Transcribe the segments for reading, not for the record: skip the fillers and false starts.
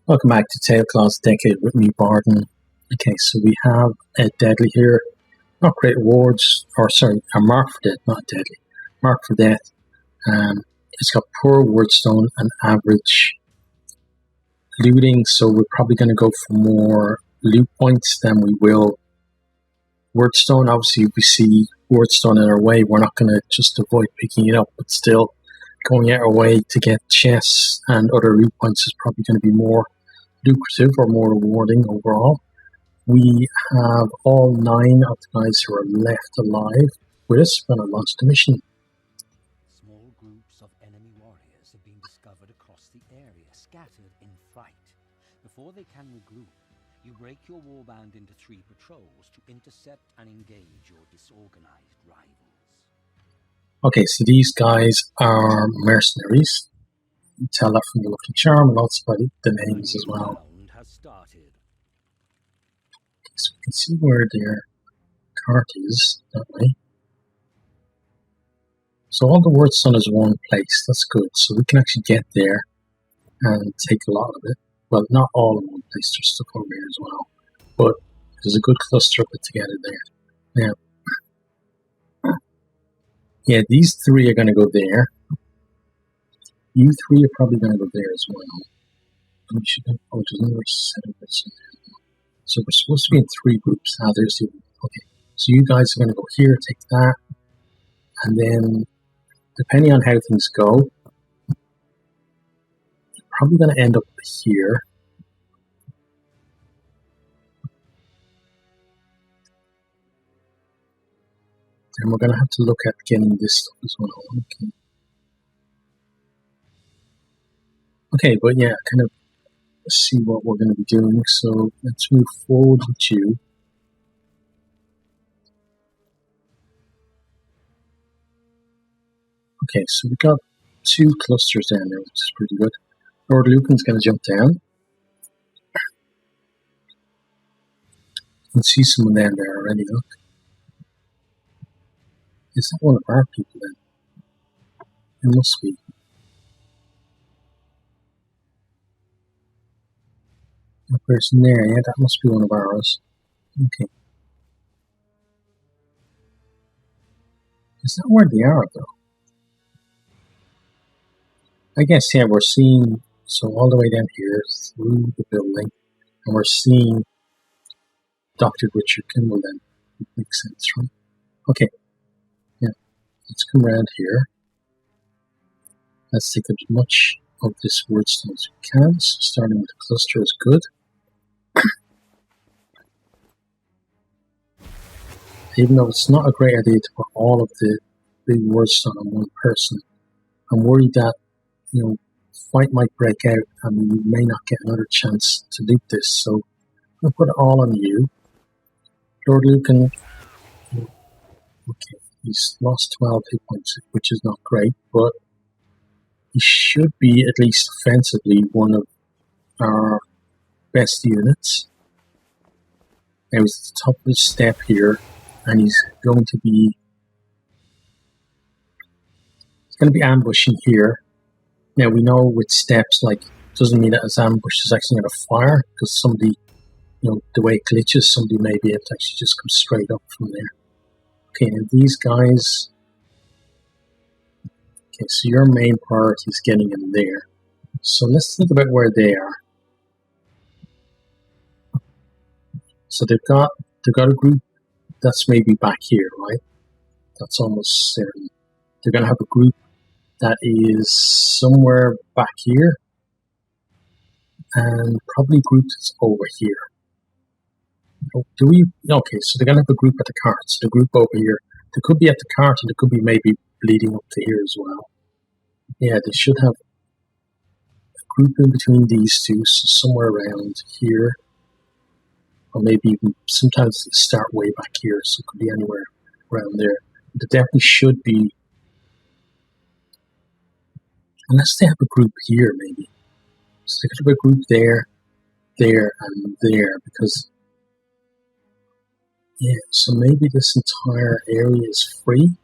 Welcome back to Tailclaw's Decade with me, Bardon. Okay, so we have a deadly here. Not great rewards, or sorry, a mark for death, not deadly. Mark for death. It's got poor Warpstone and average looting, so we're probably going to go for more loot points than we will Warpstone. Obviously, if we see Warpstone in our way, we're not going to just avoid picking it up, but still going out our way to get chests and other loot points is probably going to be more lucrative or more rewarding overall. We have all 9 of the guys who are left alive with us when I launched the mission. Small groups of enemy warriors have been discovered across the area, scattered in fright. Before they can regroup, you break your warband into 3 patrols to intercept and engage your disorganized rivals. Okay, so these guys are mercenaries. You tell that from the Lucky Charm and also by the names as well. Has started. So we can see where their cart is that way. So all the Warpstone is one place, that's good. So we can actually get there and take a lot of it. Well, not all in one place, there's stuff over here as well. But there's a good cluster of it together there. Now, yeah, these 3 are going to go there. You 3 are probably going to go there as well. And we should have, there's another set of bits in there. So we're supposed to be in 3 groups. Ah, there's the, okay. So you guys are going to go here, take that. And then, depending on how things go, you're probably going to end up here. And we're going to have to look at getting this stuff as well. Okay. Okay, but yeah, kind of see what we're going to be doing. So let's move forward with you. Okay, so we got 2 clusters down there, which is pretty good. Lord Lucan's going to jump down. You can see someone down there already, look. Is that one of our people then? It must be. That person there, yeah, that must be one of ours. Okay. Is that where they are, though? I guess, yeah, we're seeing, so all the way down here through the building, and we're seeing Dr. Richard Kimball then. It makes sense, right? Okay. Yeah. Let's come around here. Let's take as much of this Warpstone as we can. So starting with the cluster is good. Even though it's not a great idea to put all of the big Warpstone on one person, I'm worried that, you know, fight might break out and we may not get another chance to loot this. So I'll put it all on you. Lord Lucan, okay, he's lost 12 hit points, which is not great, but he should be, at least offensively, one of our best units. Now he's at the top of the step here, and he's going to be ambushing here. Now we know with steps, like, doesn't mean that his ambush is actually going to fire, because somebody, you know, the way it glitches, somebody may be able to actually just come straight up from there. Okay, now these guys. Okay, so your main priority is getting in there. So let's think about where they are. So they've got a group that's maybe back here, right? That's almost certain. They're going to have a group that is somewhere back here, and probably a group that's over here. Do we? Okay, so they're going to have a group at the cart. So the group over here, they could be at the cart, and they could be maybe bleeding up to here as well. Yeah, they should have a group in between these two, so somewhere around here, or maybe even sometimes they start way back here, so it could be anywhere around there. There definitely should be, unless they have a group here, maybe. So they could have a group there, there, and there, because, yeah, so maybe this entire area is free,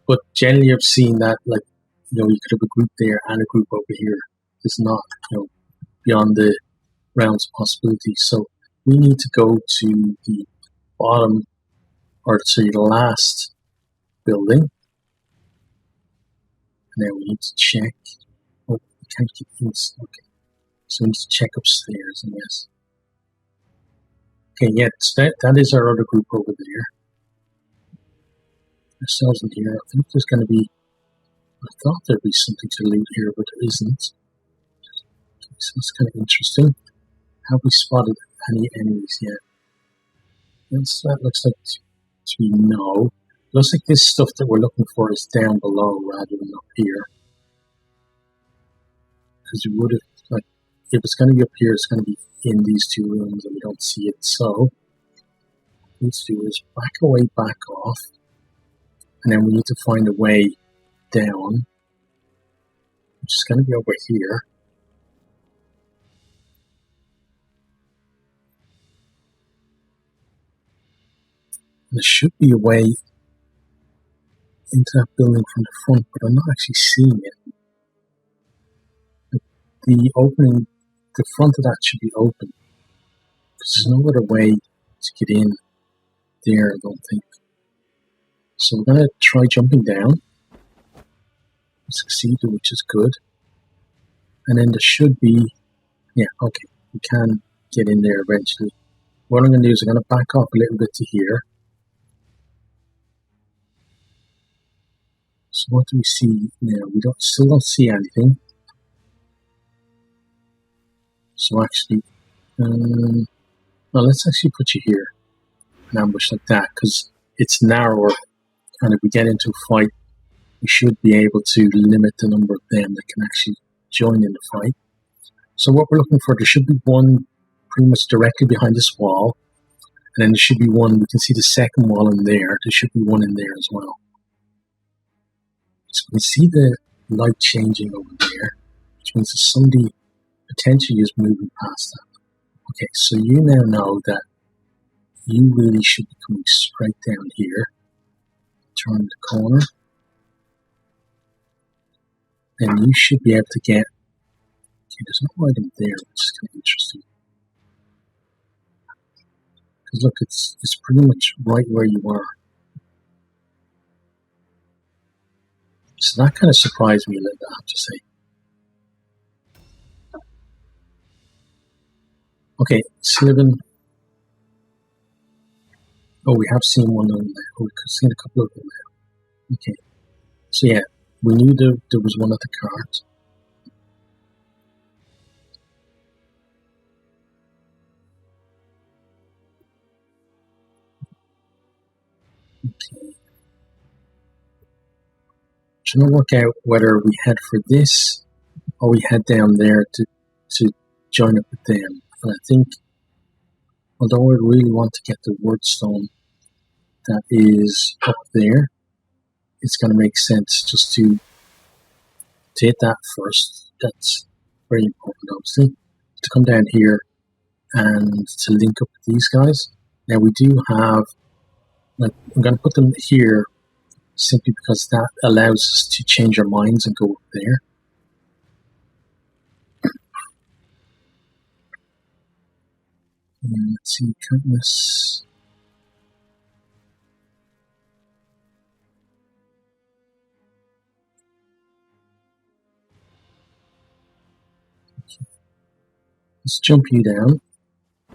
but generally I've seen that, like, you know, you could have a group there and a group over here. It's not, you know, beyond the realms of possibilities. So we need to go to the bottom, or to the last building. And then we need to check. Oh, we can't get in. Okay. So we need to check upstairs, I guess. Okay, yeah, so that is our other group over there. Ourselves in here. I think there's going to be. I thought there'd be something to loot here, but there isn't. Okay, so it's kind of interesting. Have we spotted any enemies yet? Yes, that looks like to be no. Looks like this stuff that we're looking for is down below rather than up here. Because we would have, like, if it's going to be up here, it's going to be in these two rooms and we don't see it. So, what we need to do is back away, back off. And then we need to find a way down, which is going to be over here. And there should be a way into that building from the front, but I'm not actually seeing it. The opening, the front of that should be open, because there's no other way to get in there, I don't think. So we're going to try jumping down. We succeeded, which is good. And then there should be, yeah, okay, we can get in there eventually. What I'm going to do is I'm going to back off a little bit to here. So what do we see now? We still don't see anything. So actually, well, let's actually put you here, an ambush like that, because it's narrower, and if we get into a fight, we should be able to limit the number of them that can actually join in the fight. So what we're looking for, there should be one pretty much directly behind this wall, and then there should be one, we can see the second wall in there, there should be one in there as well. So we can see the light changing over there, which means that somebody potentially is moving past that. Okay, so you now know that you really should be coming straight down here. Turn the corner. And you should be able to get... Okay, there's no item there, which is kind of interesting. Because look, it's pretty much right where you are. So that kind of surprised me a little bit, I have to say. Okay, Sliven. Oh, we have seen one of them there. Oh, we've seen a couple of them there. Okay. So yeah, we knew there was one at the cart. Okay. Trying to work out whether we head for this or we head down there to join up with them. And I think, although I really want to get the Warpstone that is up there, it's going to make sense just to hit that first. That's very important, obviously. To come down here and to link up with these guys. Now we do have, like, I'm going to put them here simply because that allows us to change our minds and go up there. And let's see, countless. Okay. Let's jump you down. A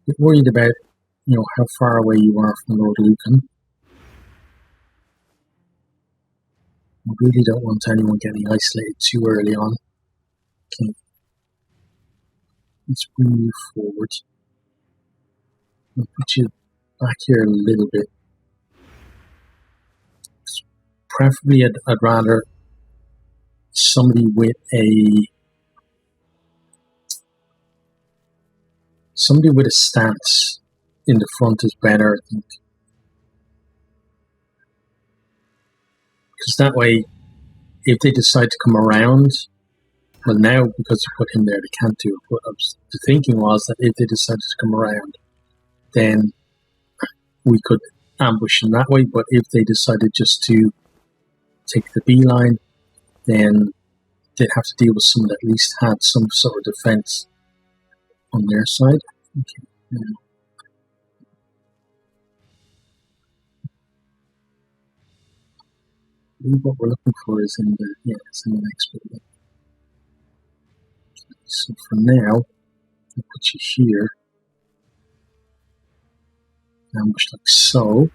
bit worried about, how far away you are from Lord Lucan. I really don't want anyone getting isolated too early on. Okay. Let's bring you forward. I'll put you back here a little bit. Preferably, I'd rather somebody with a stance in the front is better, I think. Because that way, if they decide to come around, well, now because you put him there, they can't do it. But the thinking was that if they decided to come around, then we could ambush them that way. But if they decided just to take the beeline, then they'd have to deal with someone that at least had some sort of defense on their side. Okay, now what we're looking for is in the it's in the next building. Okay, so for now, I'll put you here, ambush like so.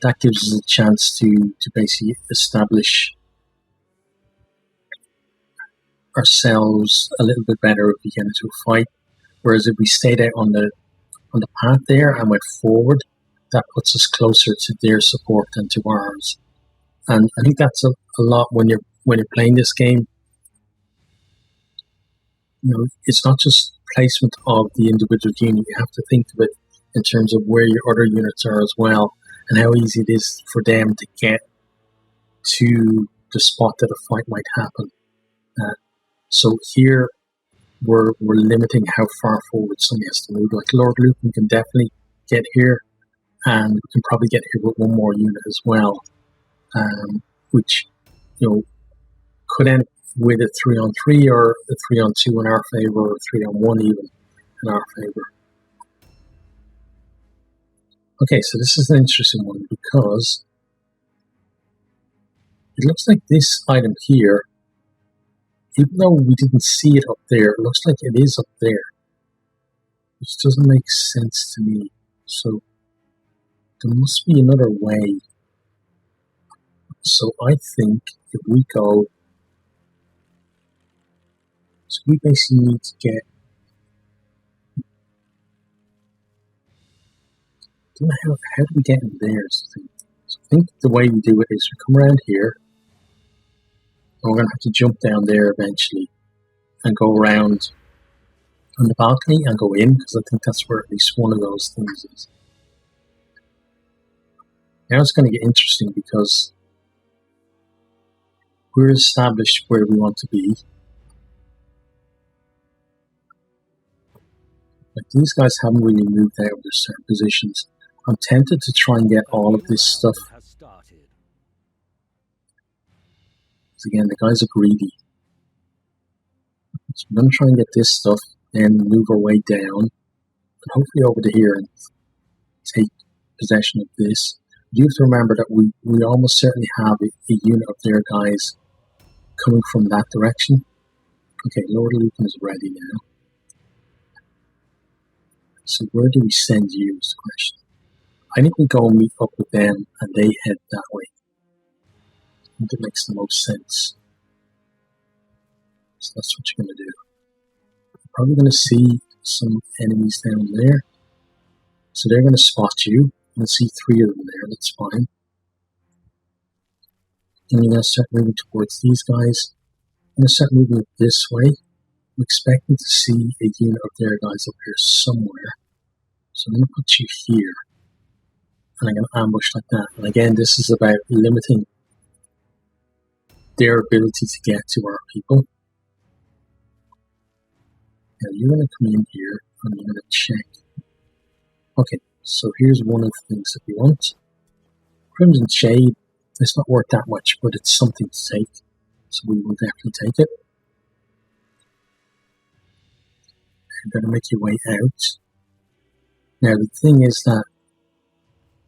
That gives us a chance to basically establish ourselves a little bit better if we get into a fight. Whereas if we stayed out on the path there and went forward, that puts us closer to their support than to ours. And I think that's a lot when you're playing this game. You know, it's not just placement of the individual unit. You have to think of it in terms of where your other units are as well, and how easy it is for them to get to the spot that a fight might happen. So here we're limiting how far forward somebody has to move. Like Lord Lucan can definitely get here, and we can probably get here with one more unit as well, which could end with a 3-on-3 or a 3-on-2 in our favor, or a 3-on-1 even in our favor. Okay, so this is an interesting one because it looks like this item here, even though we didn't see it up there, it looks like it is up there, which doesn't make sense to me. So there must be another way. So I think if we go, so we basically need to get, I don't know how do we get in there? So I think the way we do it is we come around here, and we're going to have to jump down there eventually and go around on the balcony and go in, because I think that's where at least one of those things is. Now it's going to get interesting because we're established where we want to be. Like these guys haven't really moved out of their certain positions. I'm tempted to try and get all of this stuff. Because again, the guys are greedy. So we're going to try and get this stuff, then move our way down, and hopefully over to here and take possession of this. You have to remember that we almost certainly have a unit of their guys coming from that direction. Okay, Lord Lucan is ready now. So where do we send you is the question. I think we go meet up with them and they head that way. I think it makes the most sense. So that's what you're going to do. You're probably going to see some enemies down there. So they're going to spot you. You can see 3 of them there, that's fine. And you're going to start moving towards these guys. You're going to start moving this way. I'm expecting to see a unit of their guys up here somewhere. So I'm going to put you here. And I'm going to ambush like that. And again, this is about limiting their ability to get to our people. Now you're going to come in here and you're going to check. Okay, so here's one of the things that we want. Crimson Shade, it's not worth that much, but it's something to take. So we will definitely take it. You're going to make your way out. Now the thing is that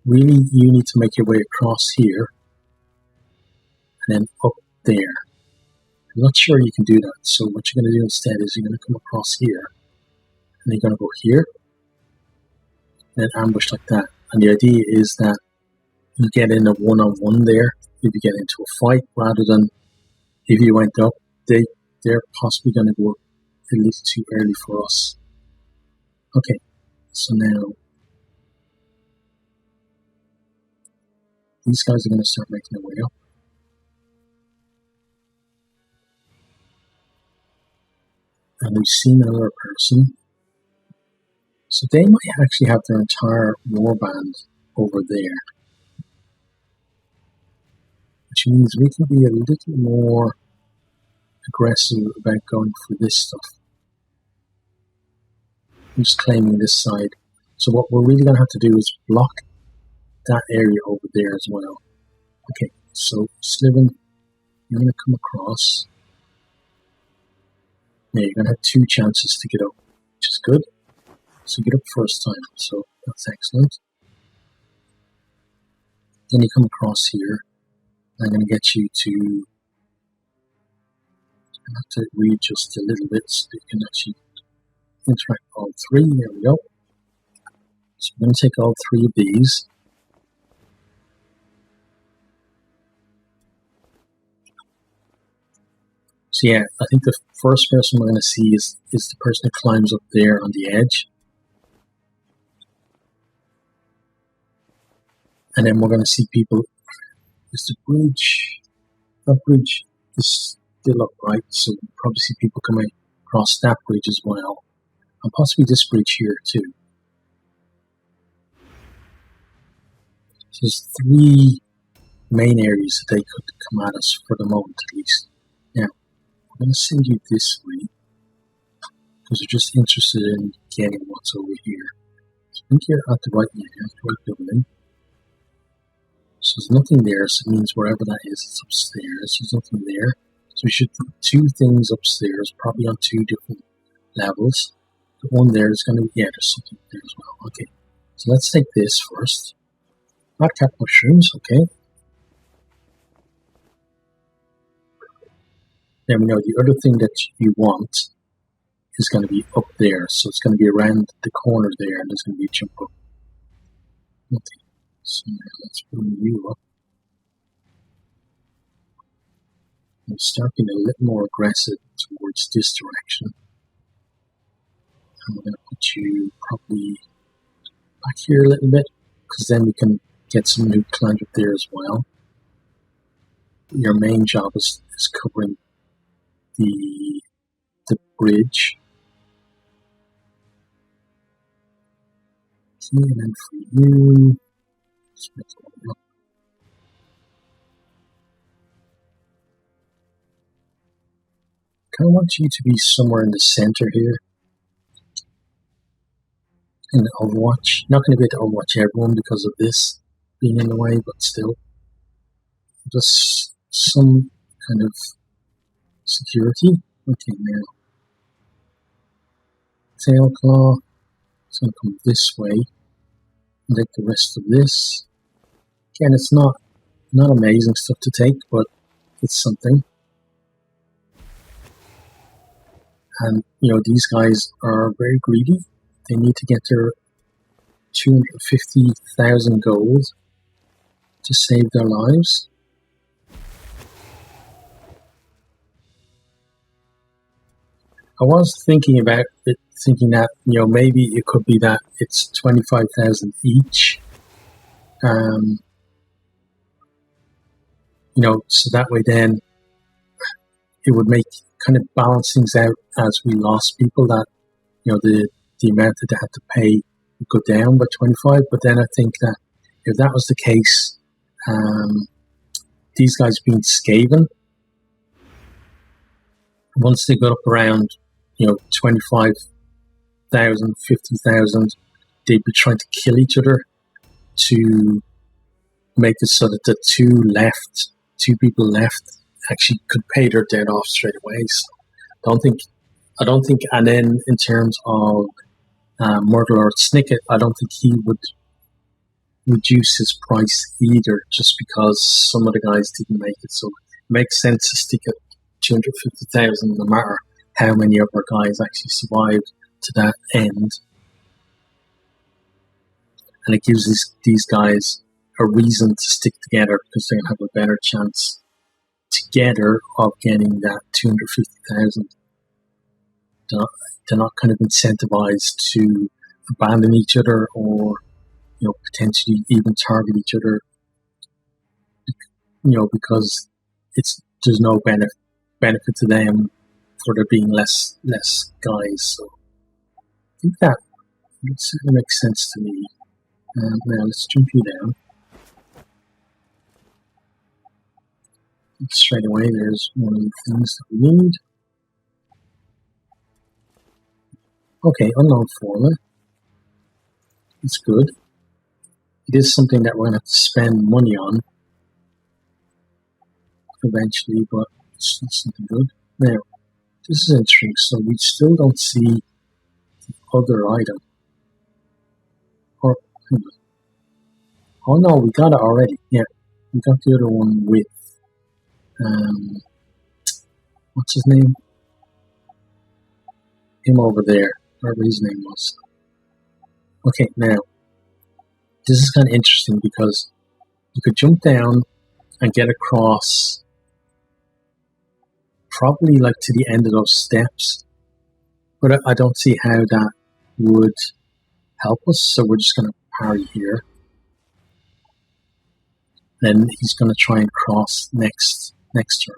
really you need to make your way across here and then up there. I'm not sure you can do that, so what you're going to do instead is you're going to come across here and you're going to go here and then ambush like that. And the idea is that you get in a one-on-one there if you get into a fight, rather than if you went up, they're possibly going to go up a little too early for us. Okay, so now these guys are going to start making their way up. And we've seen another person. So they might actually have their entire warband over there. Which means we can be a little more aggressive about going for this stuff. I'm just claiming this side. So what we're really going to have to do is block that area over there as well. Okay, so Sliven, you're going to come across. Now you're going to have 2 chances to get up. which is good. So you get up first time, so that's excellent. Then you come across here. I'm going to get you to have to read just a little bit so you can actually interact with all three. There we go. So I'm going to take all three of these. So yeah, I think the first person we're going to see is the person who climbs up there on the edge. And then we're going to see people. Is the bridge? That bridge is still upright, so we'll probably see people coming across that bridge as well. And possibly this bridge here too. So there's three main areas that they could come at us for the moment at least. Now, I'm going to send you this way because we're just interested in getting what's over here. So I think you're at the right building. So there's nothing there, so it means wherever that is, it's upstairs. There's nothing there. So we should put two things upstairs, probably on two different levels. The one there is going to be, yeah, there's something there as well. Okay, so let's take this first. Black cap mushrooms, okay. Then we know the other thing that you want is going to be up there. So it's going to be around the corner there, and there's going to be a jump up. Okay. So let's bring you up. I'm starting a little more aggressive towards this direction. And we're going to put you probably back here a little bit, because then we can get some new climbs up there as well. Your main job is covering the bridge. Okay, and then for you, I want you to be somewhere in the center here. In Overwatch. Not going to be able to Overwatch everyone because of this being in the way, but still. Just some kind of security. Okay, now. Tailclaw. It's going to come this way. And take the rest of this. Again, it's not amazing stuff to take, but it's something. And, these guys are very greedy. They need to get their 250,000 gold to save their lives. I was thinking about it, thinking that, maybe it could be that it's 25,000 each. So that way then it would make kind of balance things out as we lost people, that, the amount that they had to pay would go down by 25. But then I think that if that was the case, these guys being Skaven, once they got up around, 25,000, 50,000, they'd be trying to kill each other to make it so that the two people left actually could pay their debt off straight away. So I don't think, and then in terms of Murderlord Snikkit, I don't think he would reduce his price either, just because some of the guys didn't make it. So it makes sense to stick at 250,000 no matter how many of our guys actually survived to that end. And it gives these guys a reason to stick together, because they're going to have a better chance together of getting that 250,000. They're not kind of incentivized to abandon each other, or potentially even target each other, because there's no benefit to them for there being less guys. So I think that certainly makes sense to me. Now let's jump you down. Straight away, there's one of the things that we need. Okay, unknown formula. It's good. It is something that we're going to have to spend money on eventually, but it's something good. Now, this is interesting. So we still don't see the other item. Or, oh no, we got it already. Yeah, we got the other one with, what's his name? Him over there, whatever his name was. Okay, now, this is kind of interesting because you could jump down and get across probably like to the end of those steps, but I don't see how that would help us, so we're just going to parry here. Then he's going to try and cross next turn.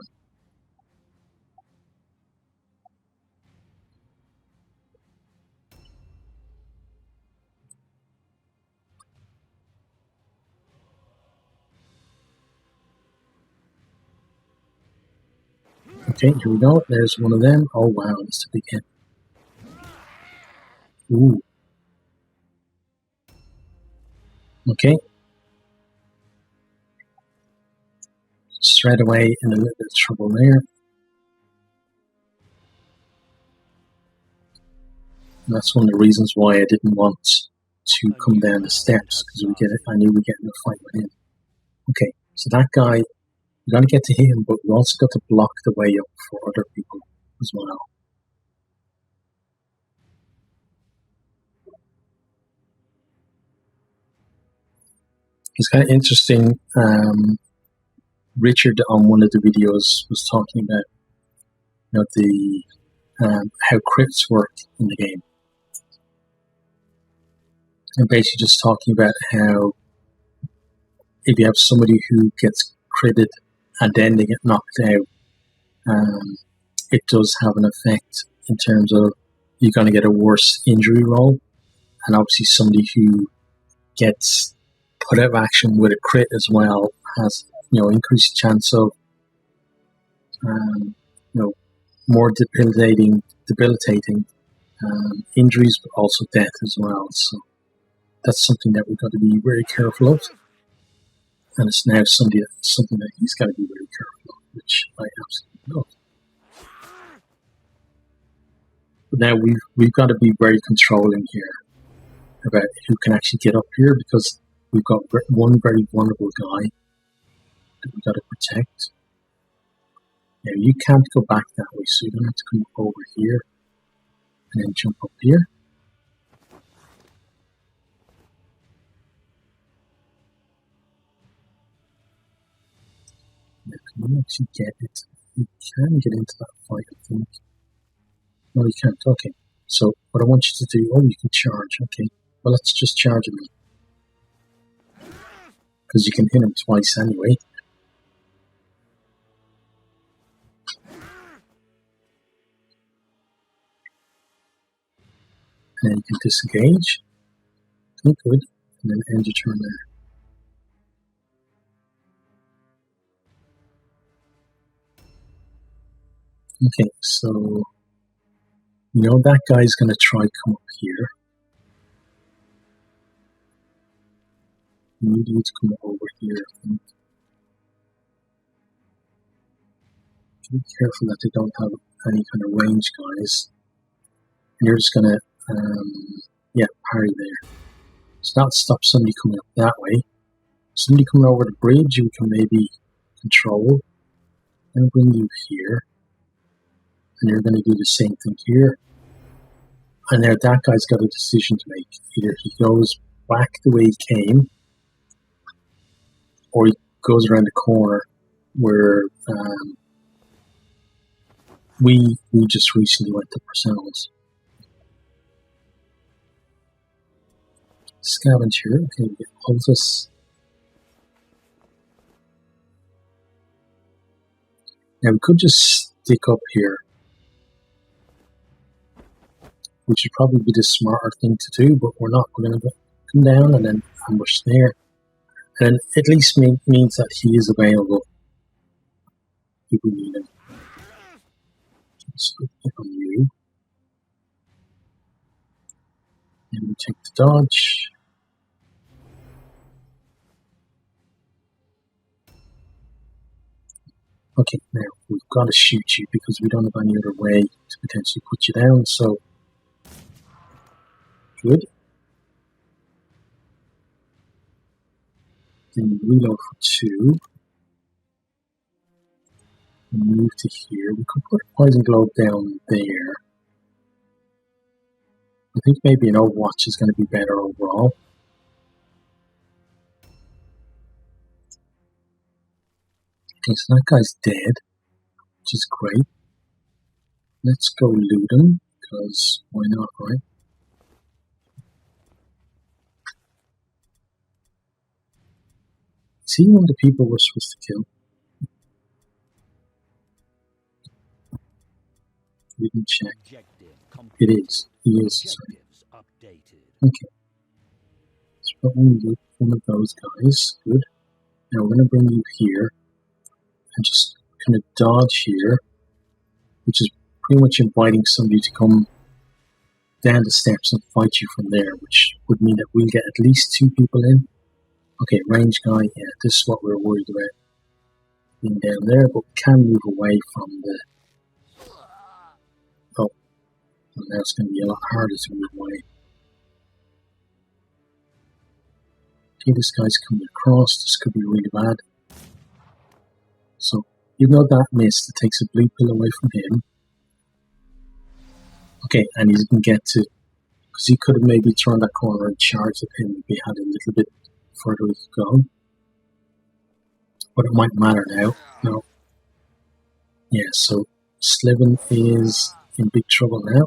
Okay, here we go. There's one of them. Oh wow, that's a big hit. Ooh. Okay. Straight away in a little bit of trouble there. And that's one of the reasons why I didn't want to come down the steps, because I knew we'd get in a fight with him. Okay, so that guy, we got to get to him, but we also got to block the way up for other people as well. It's kind of interesting. Richard on one of the videos was talking about, the how crits work in the game, and basically just talking about how if you have somebody who gets critted and then they get knocked out, it does have an effect in terms of you're going to get a worse injury roll, and obviously somebody who gets put out of action with a crit as well has increased chance of more debilitating injuries, but also death as well. So that's something that we've got to be very careful of, and it's now something that he's got to be very careful of, which I absolutely love. But now we've got to be very controlling here about who can actually get up here, because we've got one very vulnerable guy that we've got to protect. Now you can't go back that way, so you're going to have to come over here and then jump up here. Now can you actually get it? You can get into that fight, I think. No, you can't. Okay. So what I want you to do, you can charge. Okay. Well, let's just charge him. Because you can hit him twice anyway. And then you can disengage. Okay, good. And then end your turn there. Okay, so that guy's going to try come up here. You need you to come over here, I think. Be careful that they don't have any kind of range guys. And you're just going to, parry there. So that stops somebody coming up that way. Somebody coming over the bridge, you can maybe control and bring you here. And you're going to do the same thing here. And now that guy's got a decision to make. Either he goes back the way he came, or he goes around the corner where we just recently went to ourselves. Scavenger, okay, we get poultice. Now we could just stick up here, which would probably be the smarter thing to do, but we're not. We're going to come down and then ambush there. And at least means that he is available if we need him. So click on you. And we take the dodge. Okay, now we've got to shoot you because we don't have any other way to potentially put you down, so good. Then reload for 2. Move to here. We could put a poison globe down there. I think maybe an Overwatch is going to be better overall. Okay, so that guy's dead, which is great. Let's go loot him, because why not, right? Is he one of the people we're supposed to kill? We can check. It is. He is. Sorry. Okay. So we'll loot one of those guys. Good. Now we're going to bring you here and just kind of dodge here, which is pretty much inviting somebody to come down the steps and fight you from there, which would mean that we'll get at least 2 people in. Okay, range guy, yeah, this is what we're worried about. Being down there, but we can move away from the... Oh, well, now it's going to be a lot harder to move away. Okay, this guy's coming across, this could be really bad. So, even though that missed, it takes a blue pill away from him. Okay, and he didn't get to... Because he could have maybe turned that corner and charged at him if he had a little bit further we could go. But it might matter now. No. Yeah, so Slivin is in big trouble now.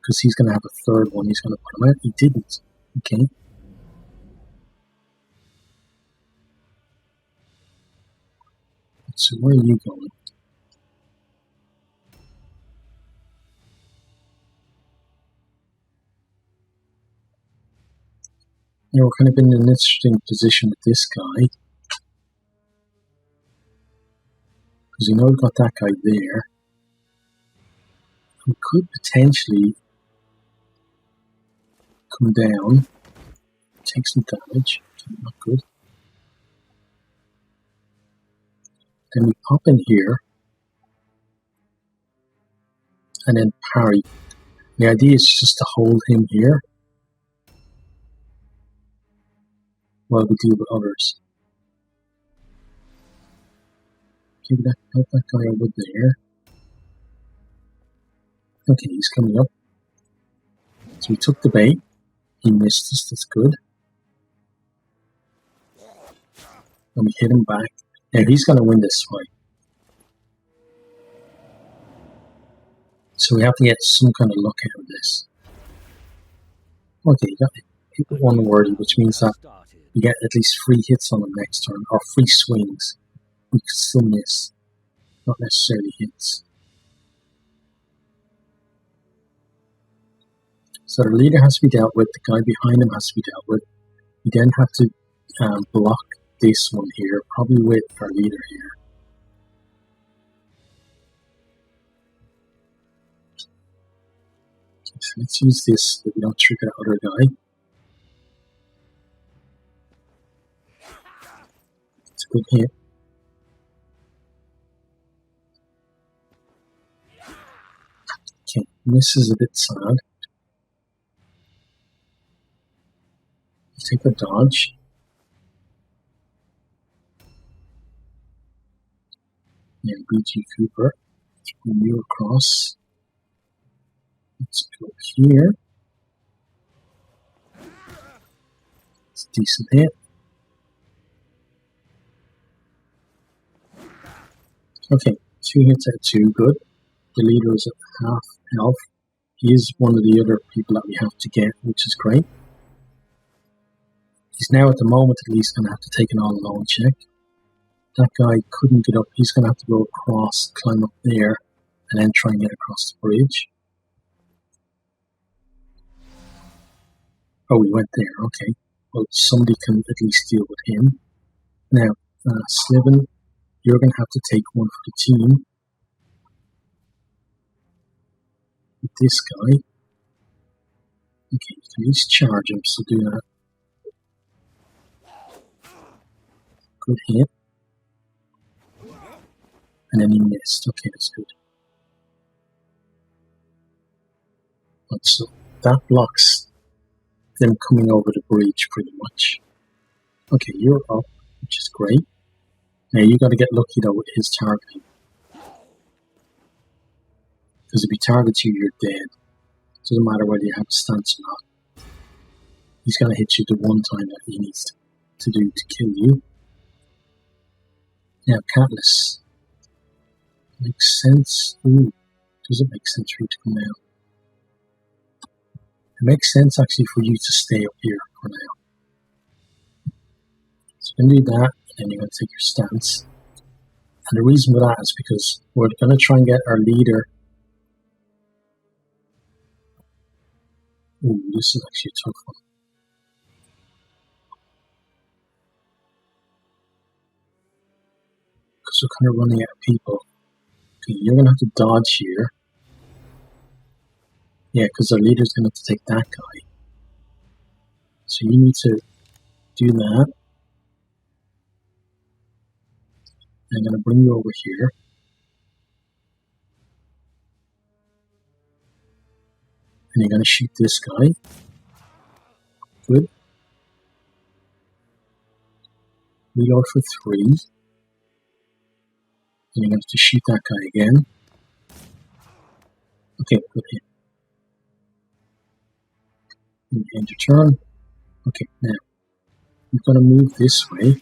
Because he's going to have a third one he's going to put him out. He didn't. Okay. So where are you going? Yeah, we're kind of in an interesting position with this guy. Because we know we've got that guy there. We could potentially come down, take some damage. Okay, not good. Then we pop in here, and then parry. The idea is just to hold him here while we deal with others. Okay, help that guy over there. Okay, he's coming up. So we took the bait. He missed us, that's good. And we hit him back. Now he's going to win this fight. So we have to get some kind of luck out of this. Okay, you got hit with one wordy, which means that you get at least 3 hits on him next turn, or 3 swings. We could still miss, not necessarily hits. So the leader has to be dealt with, the guy behind him has to be dealt with. We then have to block this one here, probably with our leader here. Okay, so let's use this so that we don't trigger the other guy. It's a good hit. Okay, this is a bit sad. Take a dodge. And BG Cooper. Let's bring you across. Let's go here. It's a decent hit. Okay, 2 hits at 2, good. The leader is at half health. He is one of the other people that we have to get, which is great. He's now, at the moment at least, going to have to take an all-alone check. That guy couldn't get up. He's going to have to go across, climb up there, and then try and get across the bridge. Oh, he went there, okay. Well, somebody can at least deal with him. Now, Slivin, you're going to have to take one for the team. With this guy. Okay, you can at least charge him, so do that. Good hit. And then he missed. Okay, that's good. Right, so that blocks them coming over the bridge pretty much. Okay, you're up, which is great. Now you got to get lucky though with his targeting. Because if he targets you, you're dead. Doesn't matter whether you have a stance or not. He's going to hit you the one time that he needs to do to kill you. Now, Catalyst. Makes sense. Ooh, does it make sense for you to come down? It makes sense actually for you to stay up here for now. So you're going to do that, and then you're going to take your stance. And the reason for that is because we're going to try and get our leader. Ooh, this is actually a tough one. Because we're kind of running out of people. Okay, you're going to have to dodge here. Yeah, because our leader's going to have to take that guy. So you need to do that. I'm going to bring you over here. And you're going to shoot this guy. Good. Reload for 3. And you're going to have to shoot that guy again. Okay, good hit. And end your turn. Okay, now we're going to move this way.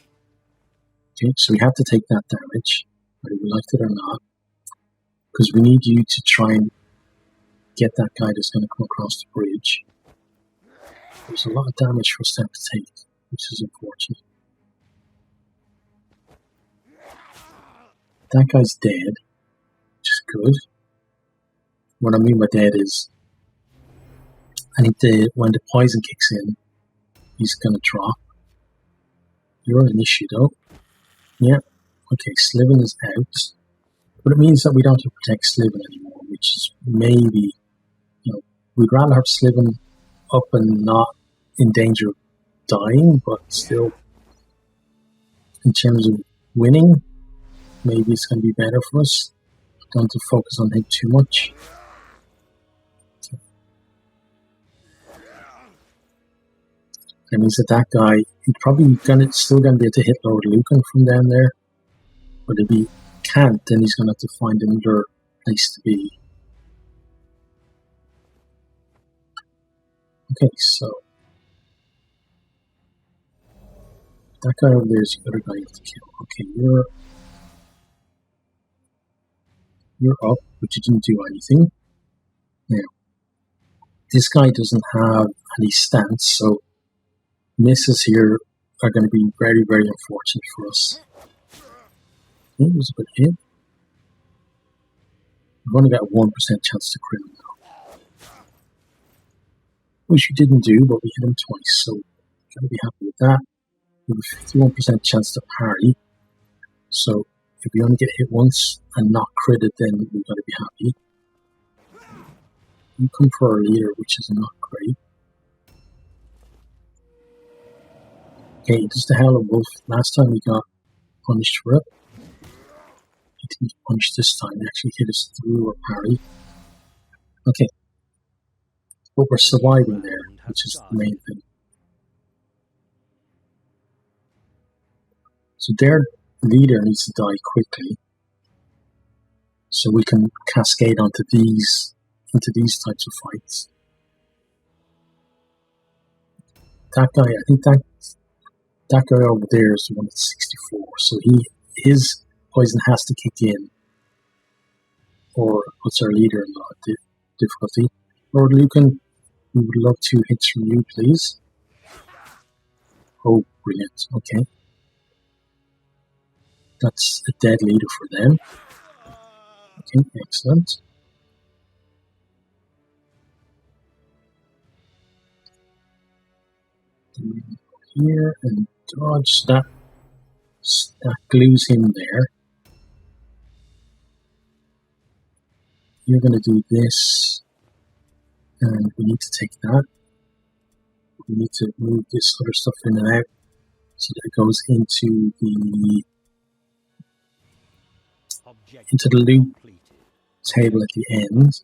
Okay, so we have to take that damage, whether we like it or not, because we need you to try and get that guy that's going to come across the bridge. There's a lot of damage for us to have to take, which is unfortunate. That guy's dead, which is good. What I mean by dead is, I think when the poison kicks in, he's going to drop. You're an issue though. Yeah, okay, Sliven is out. But it means that we don't have to protect Sliven anymore, which is maybe, we'd rather have Sliven up and not in danger of dying, but still, in terms of winning, maybe it's going to be better for us. Don't have to focus on him too much. That means that guy, he's probably still going to be able to hit Lord Lucan from down there. But if he can't, then he's going to have to find another place to be. Okay, so that guy over there is the other guy you have to kill. Okay, you're up, but you didn't do anything. Now, this guy doesn't have any stance, so misses here are going to be very, very unfortunate for us. It was a good hit. We've only got a 1% chance to crit him now. Which we didn't do, but we hit him twice, so got to be happy with that. We have a 51% chance to parry. So if we only get hit once and not critted, then we've got to be happy. You come for our leader, which is not great. Okay, he does the Hell of Wolf. Last time we got punished for it. He didn't punish this time, he actually hit us through our parry. Okay. But we're surviving there, which is the main thing. So their leader needs to die quickly, so we can cascade into these types of fights. That guy, I think that guy over there is the one that's 64, so his poison has to kick in, or puts our leader in difficulty. Lord Lucan, we would love 2 hits from you, please. Oh, brilliant, okay. That's a dead leader for them. Okay, excellent. Here and dodge that glues him there. You're going to do this, and we need to take that. We need to move this other stuff in and out so that it goes into the loot table at the end.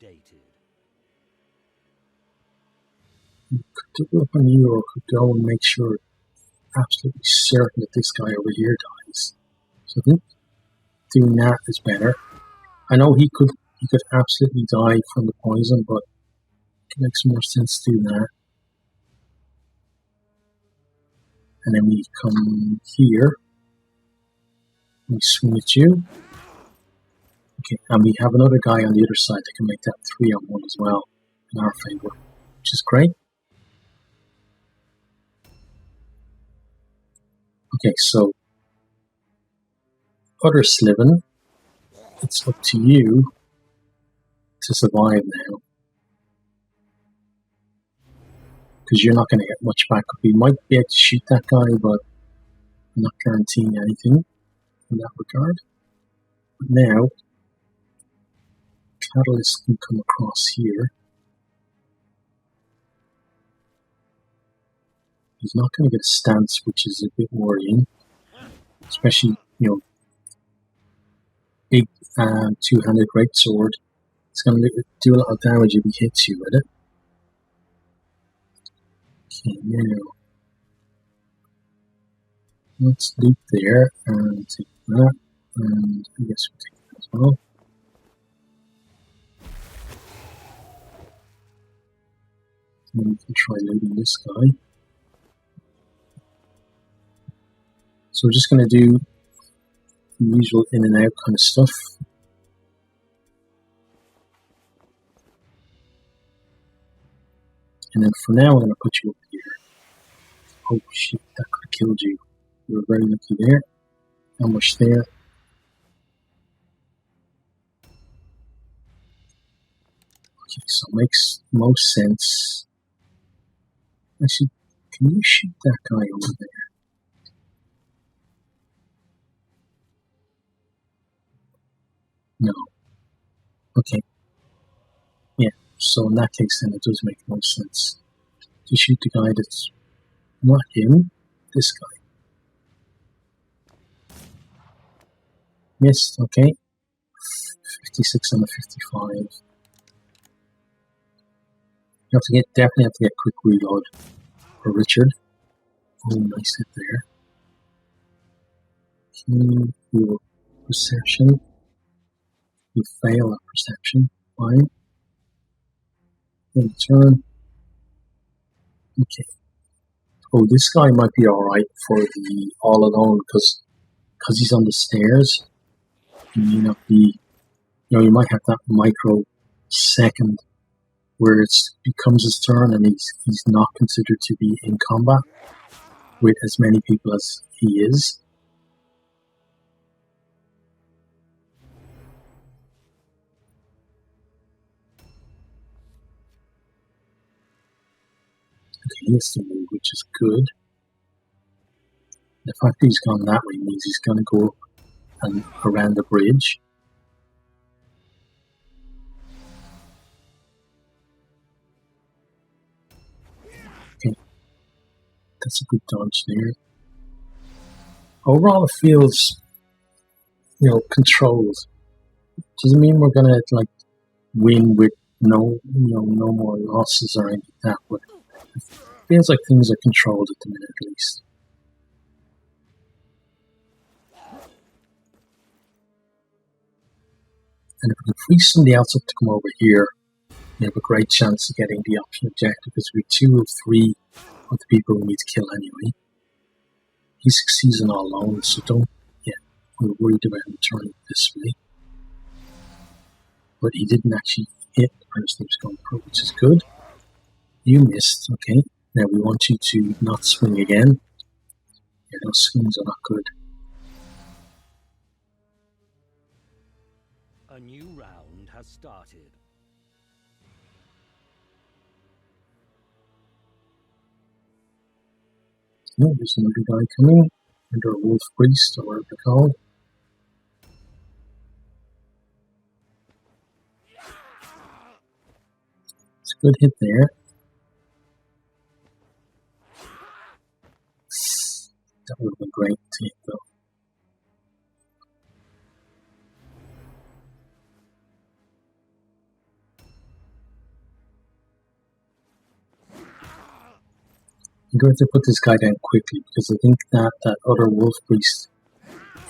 double up on you, or could go and make sure, absolutely certain that this guy over here dies. So I think doing that is better. I know he could absolutely die from the poison, but it makes more sense to do that. And then we come here, we swing at you. Okay, and we have another guy on the other side that can make that 3-on-1 as well in our favour, which is great. Okay, so other Sliven, it's up to you to survive now, because you're not going to get much backup. We might be able to shoot that guy, but I'm not guaranteeing anything in that regard. But now, Catalyst can come across here. He's not going to get a stance, which is a bit worrying, especially, big two-handed greatsword. It's going to do a lot of damage if he hits you with it. Okay, now let's loop there and take that, and I guess we'll take that as well. And we can try looting this guy. So we're just going to do the usual in and out kind of stuff. And then for now, I'm going to put you up here. Oh shit, that could have killed you. You were very lucky there. How much there? Okay, so it makes most sense. Actually, can you shoot that guy over there? No. Okay. Yeah, so in that case then it does make more sense to shoot the guy that's not him, this guy. Missed, okay. 56 on the 55. You definitely have to get quick reload for Richard. Oh, nice hit there. Your perception. You fail at perception. Fine. In turn. Okay. Oh, this guy might be alright for the all alone because he's on the stairs. He may not be. You might have that microsecond where it becomes his turn and he's not considered to be in combat with as many people as he is. Okay, he has to move, which is good. The fact that he's gone that way means he's going to go and around the bridge. Okay, that's a good dodge there. Overall, it feels, controlled. Doesn't mean we're gonna win with no more losses or anything like that, but it feels like things are controlled at the minute, at least. And if we can free somebody else up to come over here, we have a great chance of getting the option objective because we're 2 of 3 of the people we need to kill anyway. He succeeds on all alone, so we're worried about him turning this way. But he didn't actually hit the person he was going for, which is good. You missed, okay. Now we want you to not swing again. Yeah, those swings are not good. A new round has started. No, there's another guy coming. Under a wolf priest, or whatever they're called. It's a good hit there. That would have been great to hit though. I'm going to put this guy down quickly because I think that other wolf priest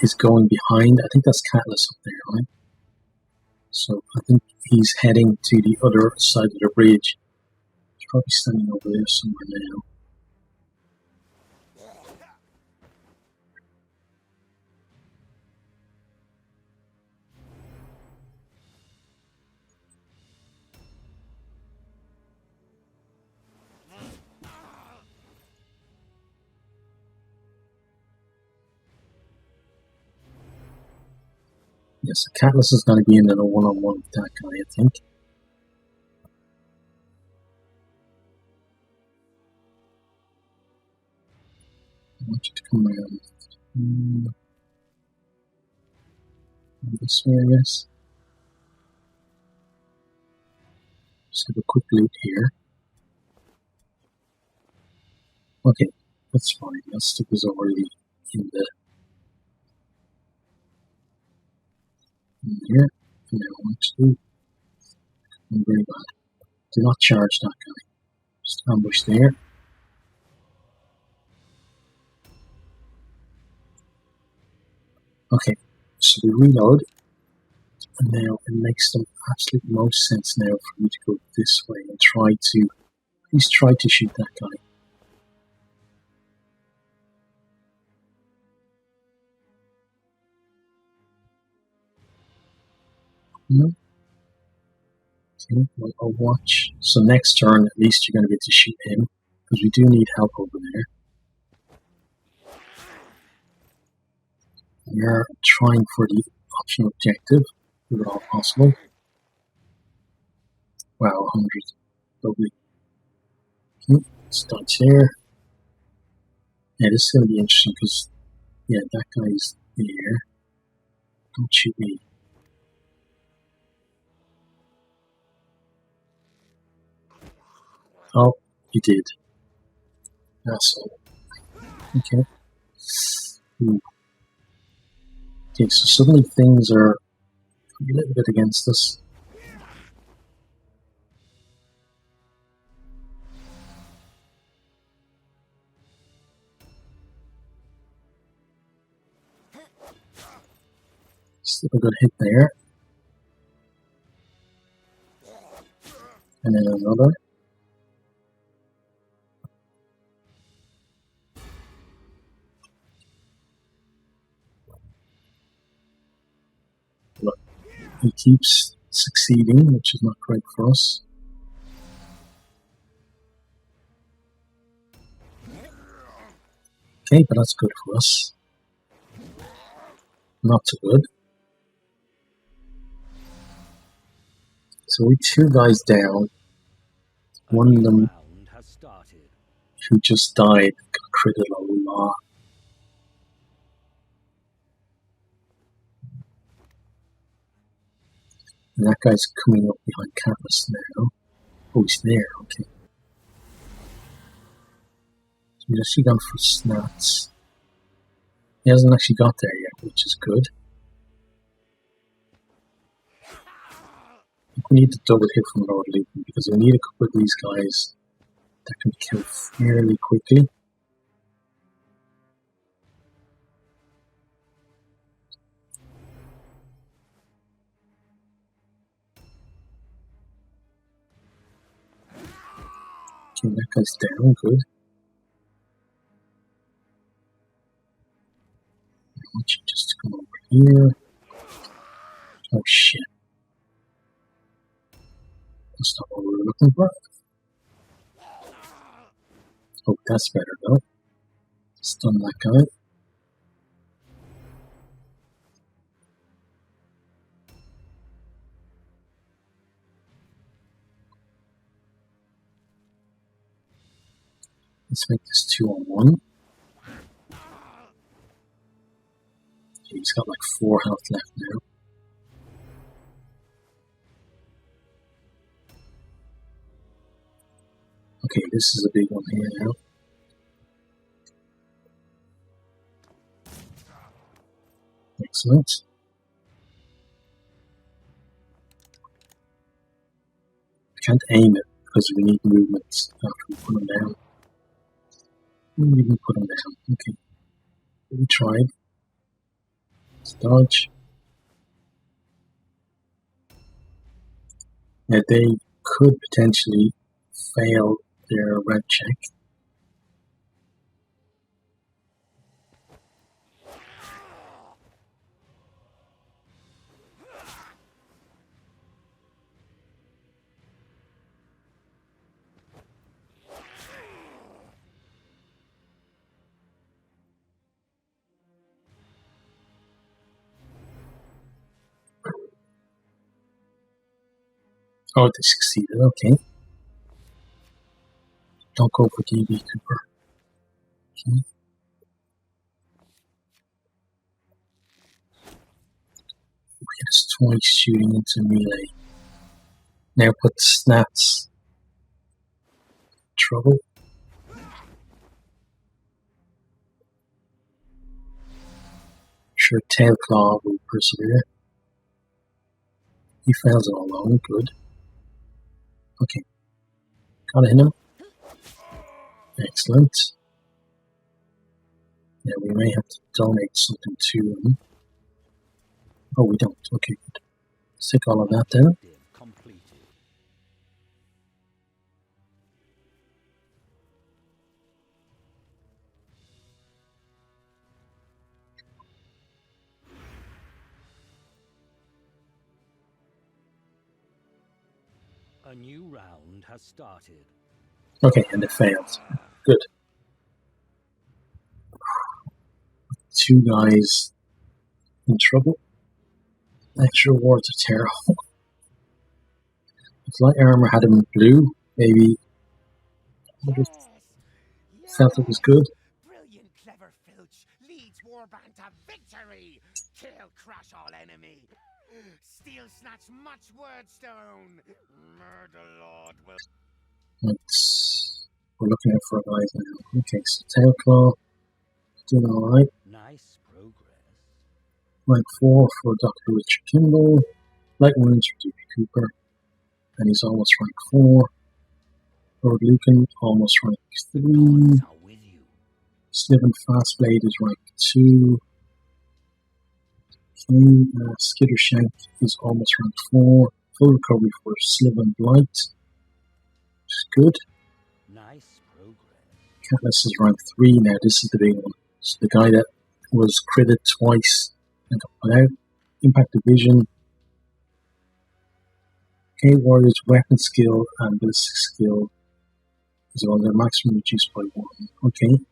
is going behind. I think that's Catalyst up there, right? So I think he's heading to the other side of the bridge. He's probably standing over there somewhere now. Yes, the Catalyst is going to be in a one-on-one with that guy, I think. I want you to come around. This way, I guess. Just have a quick loot here. Okay, that's fine. That stick was already in here. And now I want to I'm very bad. Do not charge that guy. Just ambush there. Okay, so we reload. And now it makes the absolute most sense now for me to go this way and at least try to shoot that guy. No. Okay, well, I'll watch. So next turn, at least you're going to be able to shoot him, because we do need help over there. We're trying for the optional objective, if at all possible. Wow, 100. Lovely. Okay, let's dodge there. Yeah, this is going to be interesting, because, yeah, that guy's there. Don't shoot me. Oh, you did. Asshole. Okay. Ooh. Okay, so suddenly things are a little bit against us. Still a good hit there. And then another. Look, he keeps succeeding, which is not great for us. Okay, but that's good for us. Not so good. So we 2 guys down. One of them who just died got critted a lot. And that guy's coming up behind Catalyst now. Oh, he's there, okay. So he's actually gone for snats. He hasn't actually got there yet, which is good. I think we need to double hit from Lord Luton because we need a couple of these guys that can kill fairly quickly. Okay, that guy's down, good. I want you just to come over here. Oh shit. That's not what we were looking for. Oh, that's better though. Stun that guy. Let's make this 2-on-1. Okay, he's got like 4 health left now. Okay, this is a big one here now. Excellent. I can't aim it because we need movement after we put him down. We didn't put them down. Okay. We tried. Let's dodge. Now they could potentially fail their red check. Oh, they succeeded. Okay. Don't go for DB Cooper. Okay. Hit us twice shooting into melee. Now put Snats in trouble. Sure, Tailclaw will persevere. He fails it all alone. Good. Okay. Gotta hit him. Excellent. Now we may have to donate something to him. Oh, we don't. Okay, good. Let's take all of that then. A new round has started. Okay, and it failed. Good. Two guys in trouble. Extra rewards are terrible. If light armor had him in blue, maybe I would have felt it was good. Brilliant, clever filch leads warband to victory. Kill, crush all enemy. Steal, snatch much wordstone. Murderlord will. We're looking out for guys now. Okay, so Tailclaw doing alright. Nice progress. Rank 4 for Dr. Richard Kimball. Light wounds for D.B. Cooper. And he's almost rank 4. Lord Lucan, almost rank 3. Sniven Fastblade is rank 2. Okay, Skittershank is almost rank 4. Full recovery for Sliven Blight, which is good. Nice progress. Katniss is rank 3 now. This is the big one. So the guy that was critted twice and got put out. Impact Division. Okay, Warriors weapon skill and ballistic skill is on their maximum reduced by 1. Okay.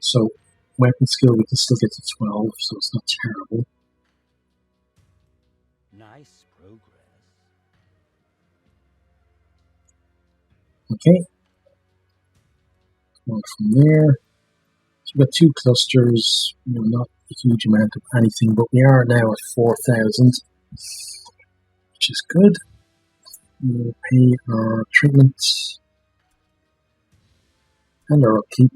So weapon skill we can still get to 12, so it's not terrible. Nice progress. Okay. Going from there. So we've got 2 clusters, not a huge amount of anything, but we are now at 4,000, which is good. We'll pay our treatments and our upkeep.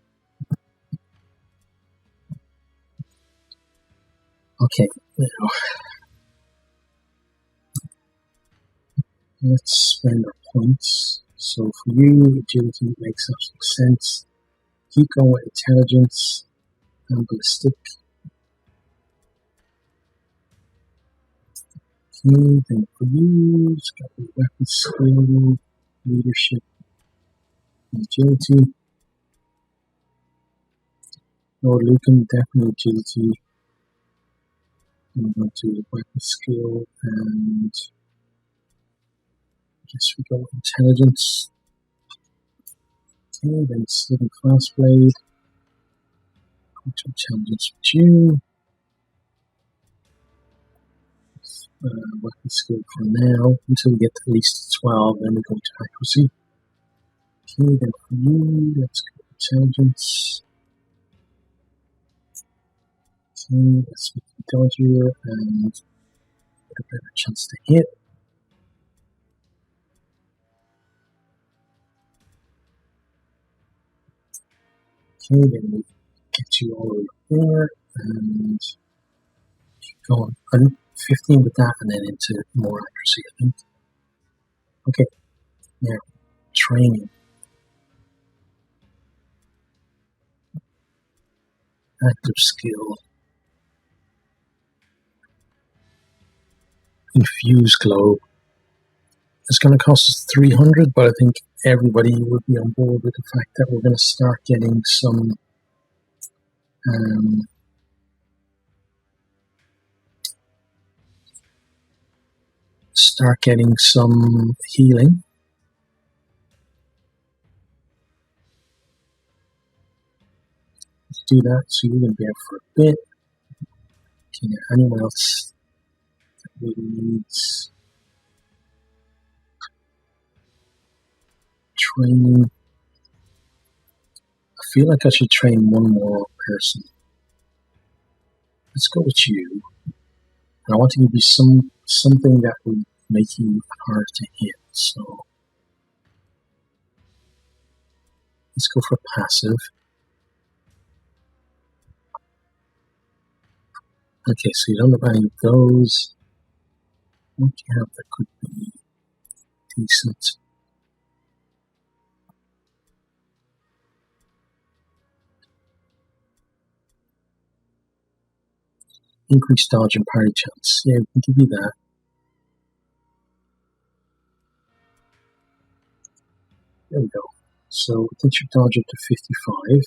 Okay, now let's spend our points. So for you, agility makes absolute sense. Keep going with intelligence and ballistic. Okay, then for you, it's got the weapon skill, leadership, and agility. Lord Lucan, definitely agility. I'm going to do the weapon skill and I guess we go with intelligence. Okay, then Sliven Fastblade. Go to intelligence with you. Weapon skill for now until we get to at least 12, then we go to accuracy. Okay, then for you, let's go to intelligence. Okay, let's make it dodgier and get a better chance to hit. Okay, then we get you all over there and keep going. I think 15 with that and then into more accuracy, I think. Okay, now training. Active skill. Infuse glow. It's going to cost us 300, but I think everybody would be on board with the fact that we're going to start getting some healing. Let's do that. So you're going to be out for a bit. Okay, now anyone else that really needs training? I feel like I should train one more person. Let's go with you. And I want to give you something that will make you hard to hit. So let's go for passive. Okay, so you don't have any of those. What do you have that could be decent? Increased dodge and parry chance. Yeah, we can give you that. There we go. So it takes your dodge up to 55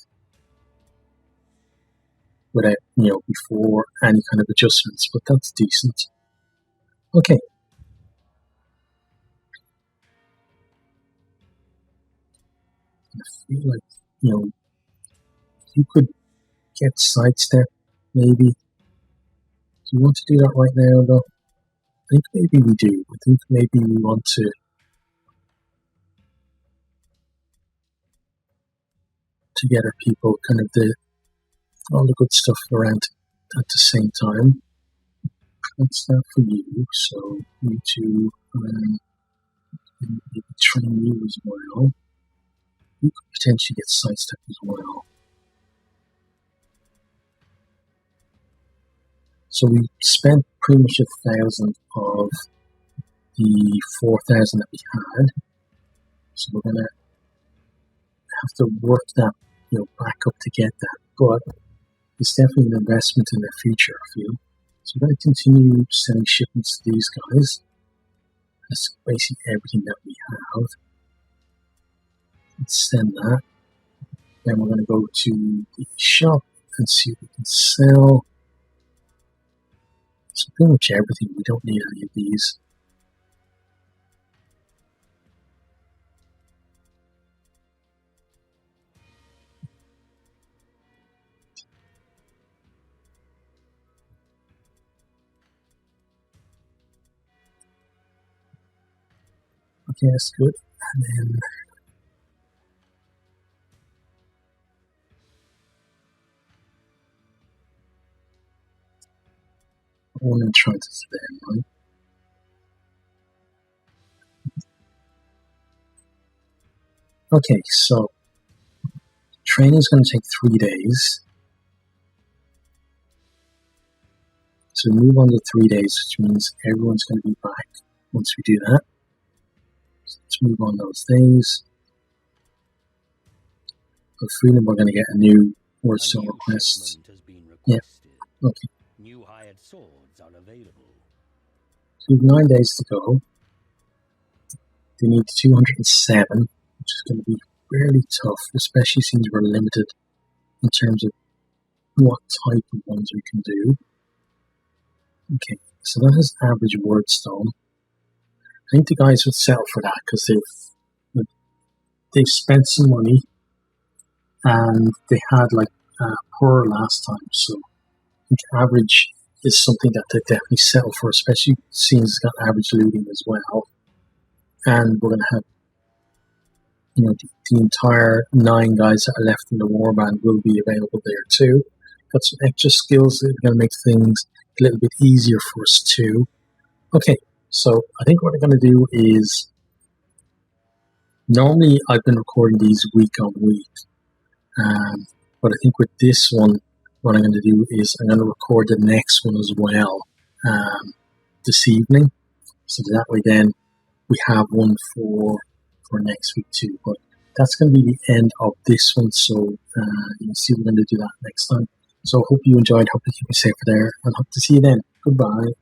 without, before any kind of adjustments, but that's decent. Okay. I feel like, you could get sidestep, maybe. Do you want to do that right now, though? I think maybe we do. I think maybe we want to get our people kind of all the good stuff around at the same time. That's that for you. So you two, maybe train you as well. You could potentially get sidestep as well. So we spent pretty much 1,000 of the 4,000 that we had. So we're gonna have to work that, back up to get that. But it's definitely an investment in their future, I feel. So we're going to continue sending shipments to these guys. That's basically everything that we have. Let's send that. Then we're going to go to the shop and see what we can sell. So pretty much everything. We don't need any of these. Okay, that's good. And then one enchant is there, right? Okay, so training is going to take 3 days. So we move on to 3 days, which means everyone's going to be back once we do that. So let's move on those days. For freedom, we're going to get a new Warpstone request. Yeah. Okay. New hired swords are available. So we have 9 days to go. They need 207, which is going to be fairly tough, especially since we're limited in terms of what type of ones we can do. Okay, so that is average Warpstone. I think the guys would settle for that because they've spent some money and they had poor last time, so I think average is something that they definitely settle for, especially since it's got average looting as well. And we're going to have, the entire 9 guys that are left in the warband will be available there too. Got some extra skills that are going to make things a little bit easier for us too. Okay, so I think what I'm going to do is, normally I've been recording these week on week, but I think with this one, what I'm going to do is I'm going to record the next one as well this evening, so that way then we have one for next week too. But that's going to be the end of this one, so you'll see we're going to do that next time. So hope you enjoyed. Hope you keep me safe there, and hope to see you then. Goodbye.